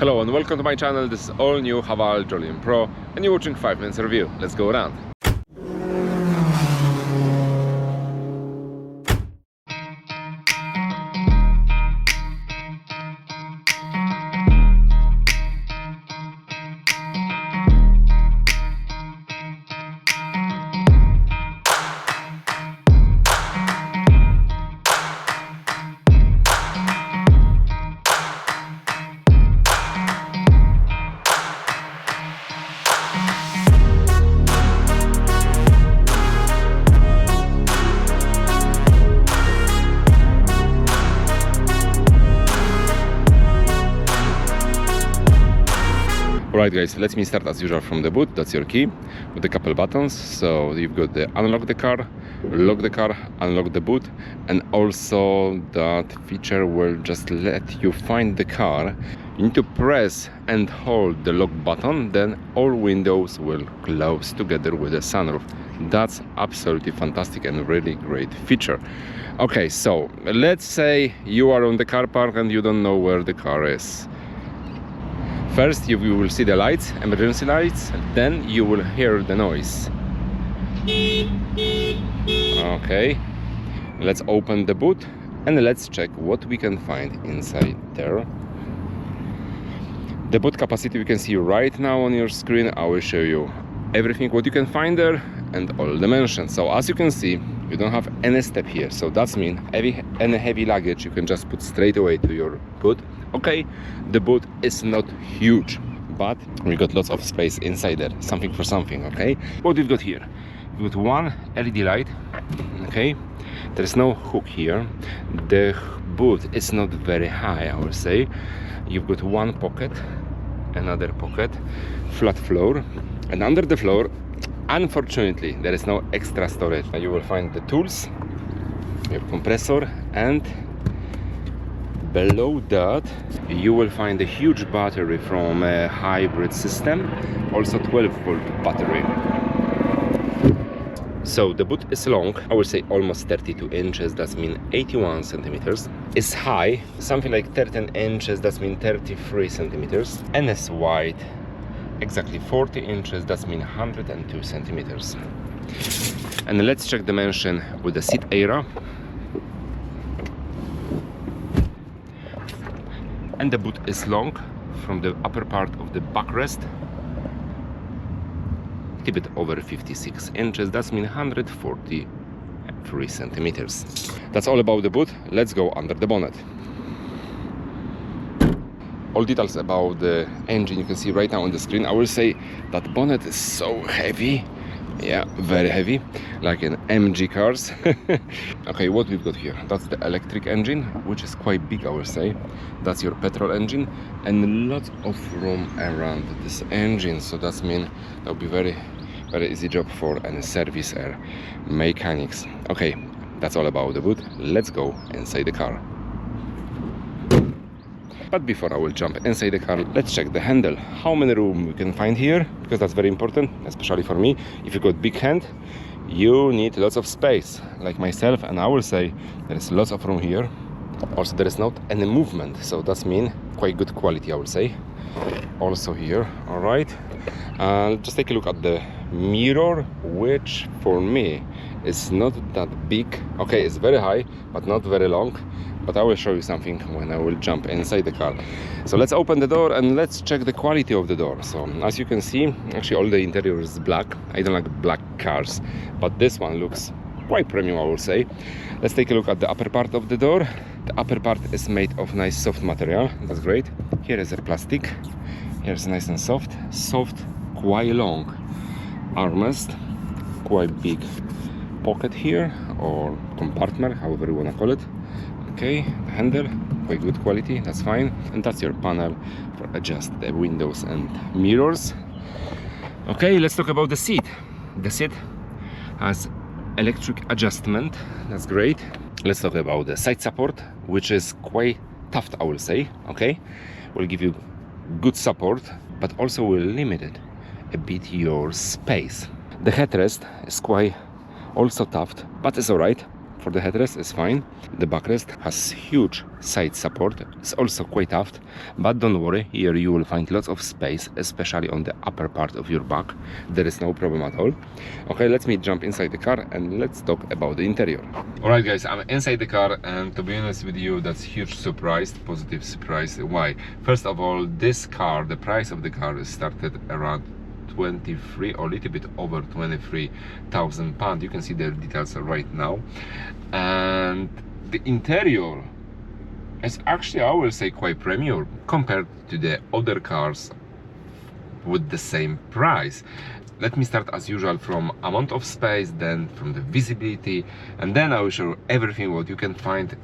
Hello and welcome to my channel. This is all new Haval Jolion Pro and you're watching 5 minutes review. Let's go around. Alright guys, let me start as usual from the boot. That's your key with a couple buttons. So you've got the unlock the car, lock the car, unlock the boot, and also that feature will just let you find the car. You need to press and hold the lock button, then all windows will close together with the sunroof. That's absolutely fantastic and really great feature. Okay, so let's say you are on the car park and you don't know where the car is. First you will see the lights, emergency lights, then you will hear the noise. Okay, let's open the boot and let's check what we can find inside there. The boot capacity you can see right now on your screen. I will show you everything what you can find there and all dimensions. So as you can see, you don't have any step here, so that means any heavy luggage you can just put straight away to your boot. Okay, the boot is not huge, but we got lots of space inside there, something for something. Okay, what we've got here, we've got one LED light. Okay, there's no hook here. The boot is not very high, I would say. You've got one pocket, another pocket, flat floor, and under the floor, unfortunately, there is no extra storage. You will find the tools, your compressor, and below that you will find a huge battery from a hybrid system, also 12-volt battery. So the boot is long, I would say almost 32 inches, that means 81 centimeters. It's high, something like 13 inches, that means 33 centimeters. And it's wide, exactly 40 inches, that means 102 centimeters. And let's check dimension with the seat area. And the boot is long from the upper part of the backrest, a bit over 56 inches, that means 143 centimeters. That's all about the boot. Let's go under the bonnet. All details about the engine you can see right now on the screen. I will say that bonnet is so heavy. Yeah, very heavy, like in MG cars. Okay, what we've got here, that's the electric engine, which is quite big, I will say. That's your petrol engine, and lots of room around this engine, so that means that'll be very easy job for any service or mechanics. Okay, that's all about the boot. Let's go inside the car. But before I will jump inside the car, let's check the handle. How many room we can find here, because that's very important, especially for me. If you got big hand, you need lots of space, like myself, and I will say there is lots of room here. Also, there is not any movement, so that means quite good quality, I would say. Also here, all right. Just take a look at the mirror, which for me is not that big. Okay, it's very high, but not very long. But I will show you something when I will jump inside the car. So let's open the door and let's check the quality of the door. So as you can see, actually all the interior is black. I don't like black cars, but this one looks quite premium, I would say. Let's take a look at the upper part of the door. The upper part is made of nice soft material. That's great. Here is a plastic. Here's nice and soft, quite long armrest, quite big pocket here, or compartment, however you want to call it. Okay, the handle, quite good quality, that's fine. And that's your panel for adjust the windows and mirrors. Okay, let's talk about the seat. The seat has electric adjustment, that's great. Let's talk about the side support, which is quite tough, I will say. Okay, will give you good support, but also will limit it a bit your space. The headrest is quite also tough, but it's alright. for the headrest is fine. The backrest has huge side support. It's also quite aft, but don't worry, here you will find lots of space, especially on the upper part of your back. There is no problem at all. Okay, let me jump inside the car and let's talk about the interior. Alright guys, I'm inside the car, and to be honest with you, that's huge surprise, positive surprise. Why? First of all, this car, the price of the car is started around 23 or a little bit over 23,000 pounds. You can see the details right now, and the interior is actually, I will say, quite premium compared to the other cars with the same price. Let me start as usual from amount of space, then from the visibility, and then I will show everything what you can find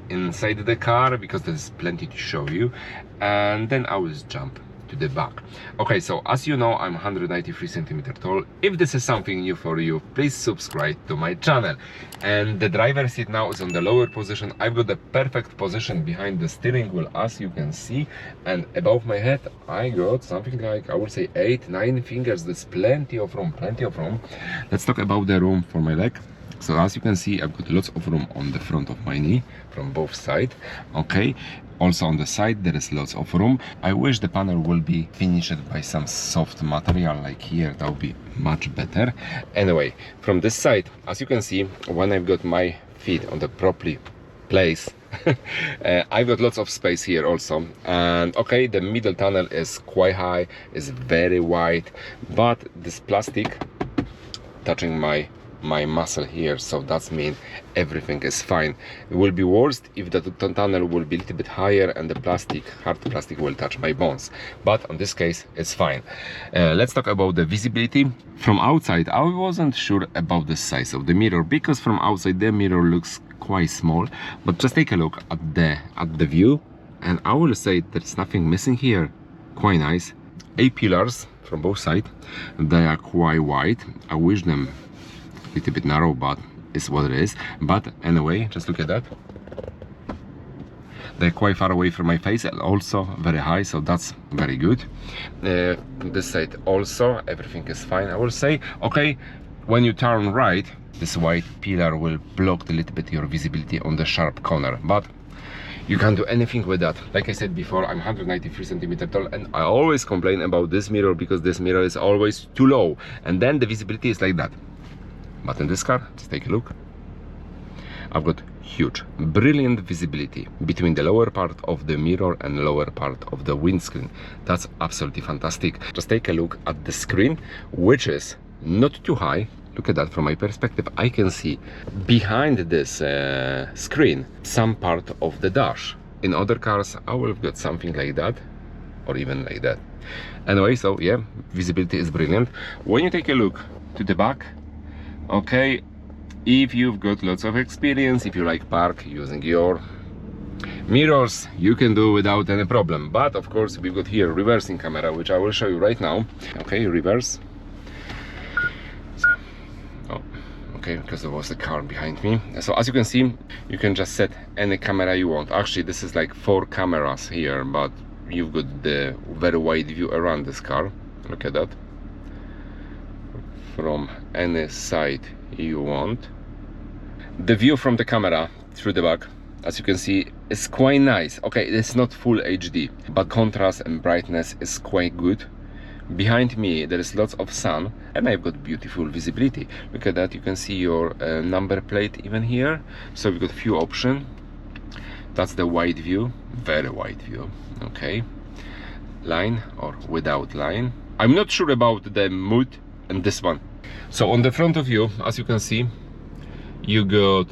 inside the car, because there's plenty to show you, and then I will jump to the back. Okay, so as you know, I'm 193 centimeters tall. If this is something new for you, please subscribe to my channel. And the driver's seat now is on the lower position. I've got the perfect position behind the steering wheel, as you can see, and above my head I got something like, I would say, 8-9 fingers. There's plenty of room, plenty of room. Let's talk about the room for my leg. So as you can see, I've got lots of room on the front of my knee from both sides. Okay, also on the side there is lots of room. I wish the panel will be finished by some soft material like here. That would be much better. Anyway, from this side, as you can see, when I've got my feet on the properly place, I've got lots of space here also. And okay, the middle tunnel is quite high, is very wide, but this plastic touching my muscle here, so that means everything is fine. It will be worst if the tunnel will be a little bit higher and the plastic, hard plastic, will touch my bones, but in this case it's fine. Let's talk about the visibility. From outside I wasn't sure about the size of the mirror, because from outside the mirror looks quite small, but just take a look at the view, and I will say there's nothing missing here. Quite nice. A-pillars from both sides, they are quite wide. I wish them little bit narrow, but it's what it is. But anyway, just look at that. They're quite far away from my face, and also very high, so that's very good. This side also, everything is fine, I will say. Okay, when you turn right, this white pillar will block a little bit your visibility on the sharp corner, but you can't do anything with that. Like I said before, I'm 193 centimeters tall, and I always complain about this mirror, because this mirror is always too low, and then the visibility is like that. But in this car, just take a look. I've got huge, brilliant visibility between the lower part of the mirror and lower part of the windscreen. That's absolutely fantastic. Just take a look at the screen, which is not too high. Look at that. From my perspective, I can see behind this screen some part of the dash. In other cars, I will have got something like that, or even like that. Anyway, so yeah, visibility is brilliant. When you take a look to the back, okay, if you've got lots of experience, if you like park using your mirrors, you can do without any problem. But of course, we've got here reversing camera, which I will show you right now. Okay, reverse. So, oh, okay, because there was a car behind me. So as you can see, you can just set any camera you want. Actually, this is like 4 cameras here, but you've got the very wide view around this car. Look at that. From any side you want. The view from the camera through the back, as you can see, is quite nice. Okay, it's not full HD, but contrast and brightness is quite good. Behind me there is lots of sun, and I've got beautiful visibility. Look at that, you can see your number plate even here. So we've got few options. That's the wide view, very wide view. Okay, line or without line. I'm not sure about the mood and this one. So on the front of you, as you can see, you've got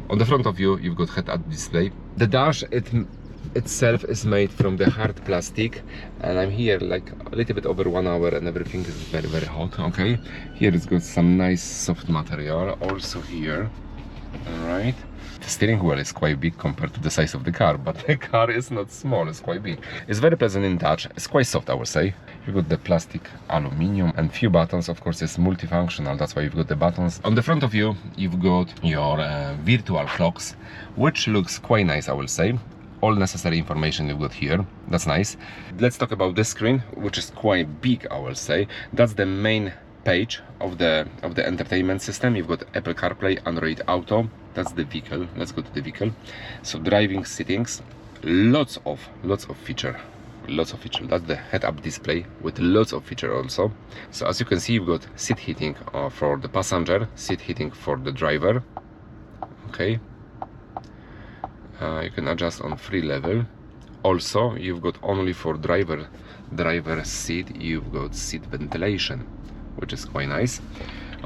head-up display. The dash itself is made from the hard plastic, and I'm here like a little bit over 1 hour, and everything is very, very hot. Okay, here it's got some nice soft material also here. All right, the steering wheel is quite big compared to the size of the car, but the car is not small, it's quite big. It's very pleasant in touch, it's quite soft, I would say. You've got the plastic aluminium and few buttons. Of course, it's multifunctional, that's why you've got the buttons. On the front of you, you've got your virtual clocks, which looks quite nice, I will say. All necessary information you've got here, that's nice. Let's talk about this screen, which is quite big, I will say. That's the main page of the entertainment system. You've got Apple CarPlay, Android Auto, that's the vehicle. Let's go to the vehicle. So driving settings, lots of feature. That's the head-up display with lots of feature also. So as you can see, you've got seat heating for the passenger, seat heating for the driver. Okay, you can adjust on 3 level. Also, you've got only for driver seat, you've got seat ventilation, which is quite nice.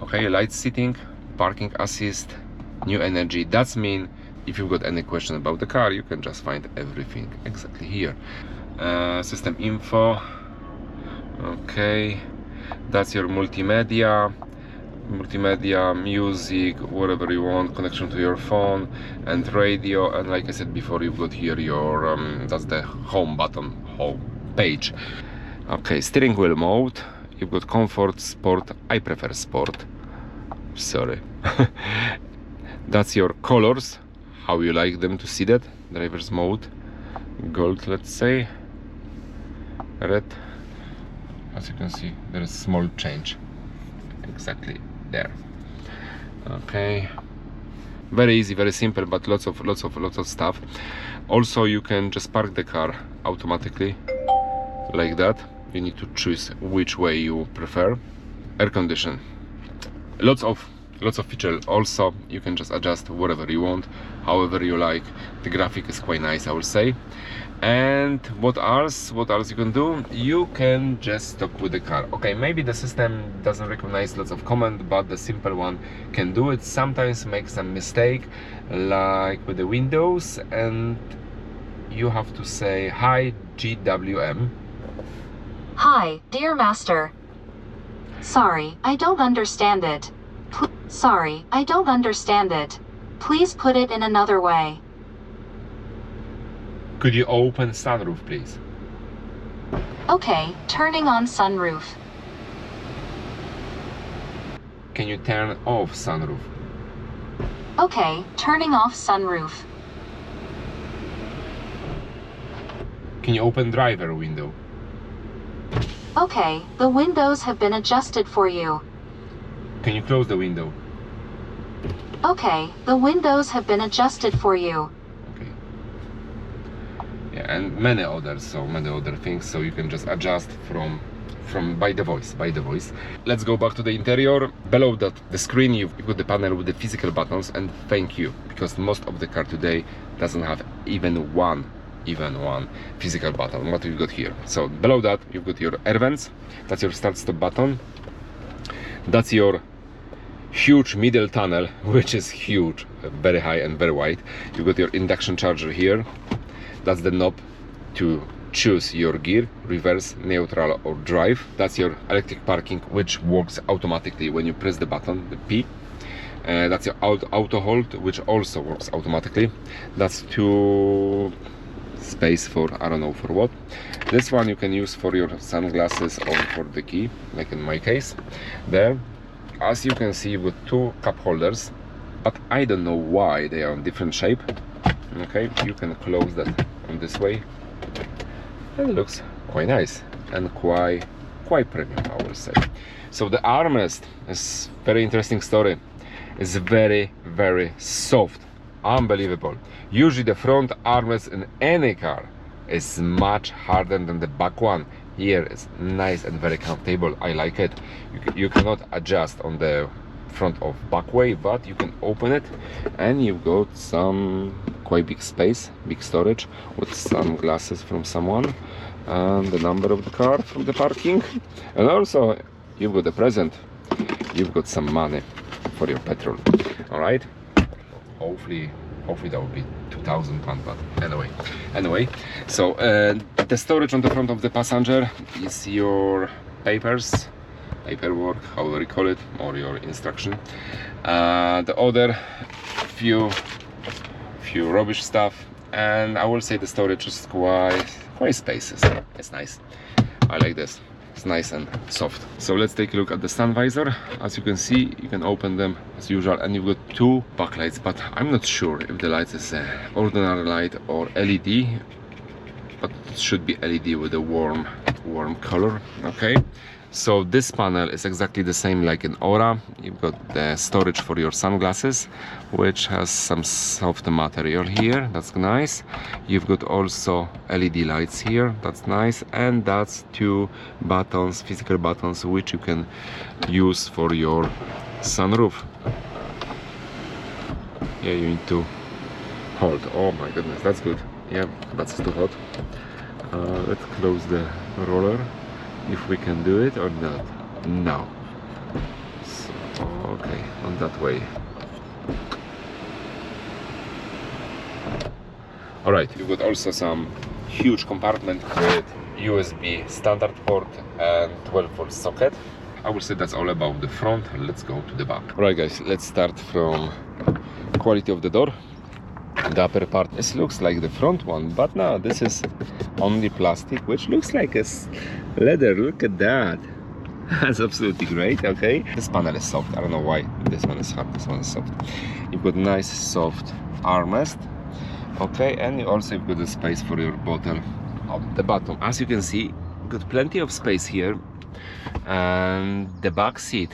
Okay, light seating, parking assist, new energy. That's mean if you've got any question about the car, you can just find everything exactly here. System info. Okay, that's your multimedia, music, whatever you want, connection to your phone and radio. And like I said before, you've got here your that's the home button, home page. Okay, steering wheel mode, you've got comfort, sport. I prefer sport, sorry. That's your colors, how you like them to see that. Driver's mode, gold, let's say, red. As you can see, there is small change exactly there. Okay, very easy, very simple, but lots of stuff. Also, you can just park the car automatically like that. You need to choose which way you prefer. Air condition, lots of feature. Also, you can just adjust whatever you want, however you like. The graphic is quite nice, I will say. And what else you can do? You can just talk with the car. Okay, maybe the system doesn't recognize lots of commands, but the simple one can do it. Sometimes make some mistake, like with the windows, and you have to say, hi GWM. Hi, dear master. Sorry, I don't understand it. Sorry, I don't understand it. Please put it in another way. Could you open sunroof, please? Okay, turning on sunroof. Can you turn off sunroof? Okay, turning off sunroof. Can you open driver window? Okay, the windows have been adjusted for you. Can you close the window? Okay, the windows have been adjusted for you. Okay. Yeah, and many other things, so you can just adjust from by the voice. Let's go back to the interior. Below that the screen, you've got the panel with the physical buttons, and thank you, because most of the car today doesn't have even one physical button. What we've got here. So below that, you've got your air vents. That's your start stop button. That's your huge middle tunnel, which is huge, very high and very wide. You've got your induction charger here. That's the knob to choose your gear, reverse, neutral or drive. That's your electric parking, which works automatically when you press the button, the P. That's your auto hold, which also works automatically. That's two space for, I don't know for what. This one you can use for your sunglasses or for the key, like in my case. There, as you can see, you've got two cup holders, but I don't know why they are in different shape. Okay, you can close that on this way, and it looks quite nice and quite premium, I will say. So the armrest is very interesting story. It's very soft, unbelievable. Usually the front armrest in any car is much harder than the back one. Here it's nice and very comfortable. I like it. You cannot adjust on the front of back way, but you can open it, and you've got some quite big space, big storage, with some glasses from someone, and the number of the car from the parking. And also you've got a present, you've got some money for your petrol. All right, hopefully that will be 2,000 pounds, but anyway. So the storage on the front of the passenger is your paperwork, however you call it, or your instruction. The other few rubbish stuff, and I will say the storage is quite spacious. It's nice. I like this. It's nice and soft. So let's take a look at the sun visor. As you can see, you can open them as usual, and you've got two backlights, but I'm not sure if the light is ordinary light or LED, but it should be LED with a warm color. Okay, So this panel is exactly the same like in Aura. You've got the storage for your sunglasses, which has some soft material here. That's nice. You've got also LED lights here. That's nice. And that's 2 buttons, physical buttons, which you can use for your sunroof. Yeah, you need to hold. Oh my goodness, that's good. Yeah, that's too hot. Let's close the roller. If we can do it or not. No. So, okay, on that way. Alright, you've got also some huge compartment with USB standard port and 12-volt socket. I will say that's all about the front. Let's go to the back. Alright guys, let's start from quality of the door. The upper part, this looks like the front one, but no, this is only plastic, which looks like a leather. Look at that. That's absolutely great. Okay, this panel is soft. I don't know why this one is hard, this one is soft. You've got nice soft armrest. Okay, and you also have got the space for your bottle on the bottom. As you can see, you've got plenty of space here, and the back seat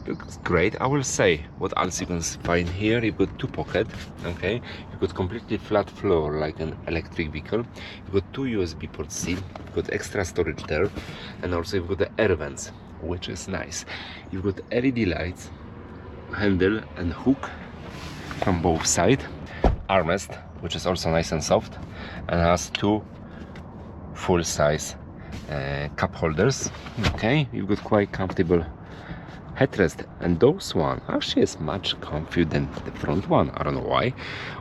looks great. I will say what else you can find here. You've got 2 pockets. Okay, you've got completely flat floor like an electric vehicle. You've got 2 USB port C. You've got extra storage there, and also you've got the air vents, which is nice. You've got LED lights, handle and hook from both sides. Armrest, which is also nice and soft, and has 2 full-size cup holders. Okay, you've got quite comfortable headrest, and those one actually is much comfier than the front one. I don't know why.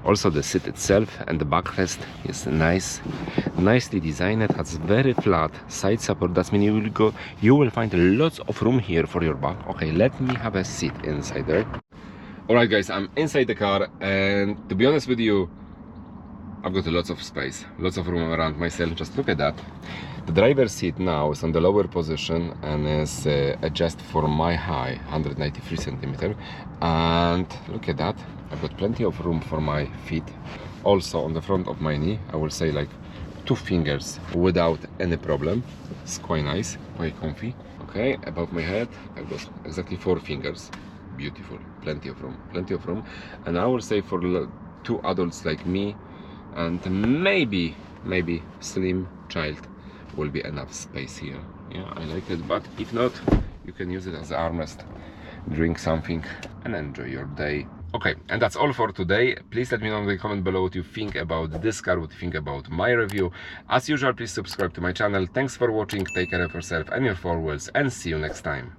Also the seat itself and the backrest is nicely designed. It has very flat side support. That means you will find lots of room here for your back. Okay, let me have a seat inside there. Alright guys, I'm inside the car, and to be honest with you, I've got lots of space, lots of room around myself. Just look at that. The driver's seat now is on the lower position and is adjusted for my height, 193 centimeters. And look at that, I've got plenty of room for my feet. Also on the front of my knee, I will say like 2 fingers without any problem. It's quite nice, quite comfy. Okay, above my head, I've got exactly 4 fingers. Beautiful, plenty of room. And I will say for 2 adults like me, and maybe slim child, will be enough space here. Yeah, I like it, but if not, you can use it as an armrest, drink something and enjoy your day. Okay, and that's all for today. Please let me know in the comment below what you think about this car, what you think about my review. As usual, please subscribe to my channel. Thanks for watching, take care of yourself and your 4 wheels, and see you next time.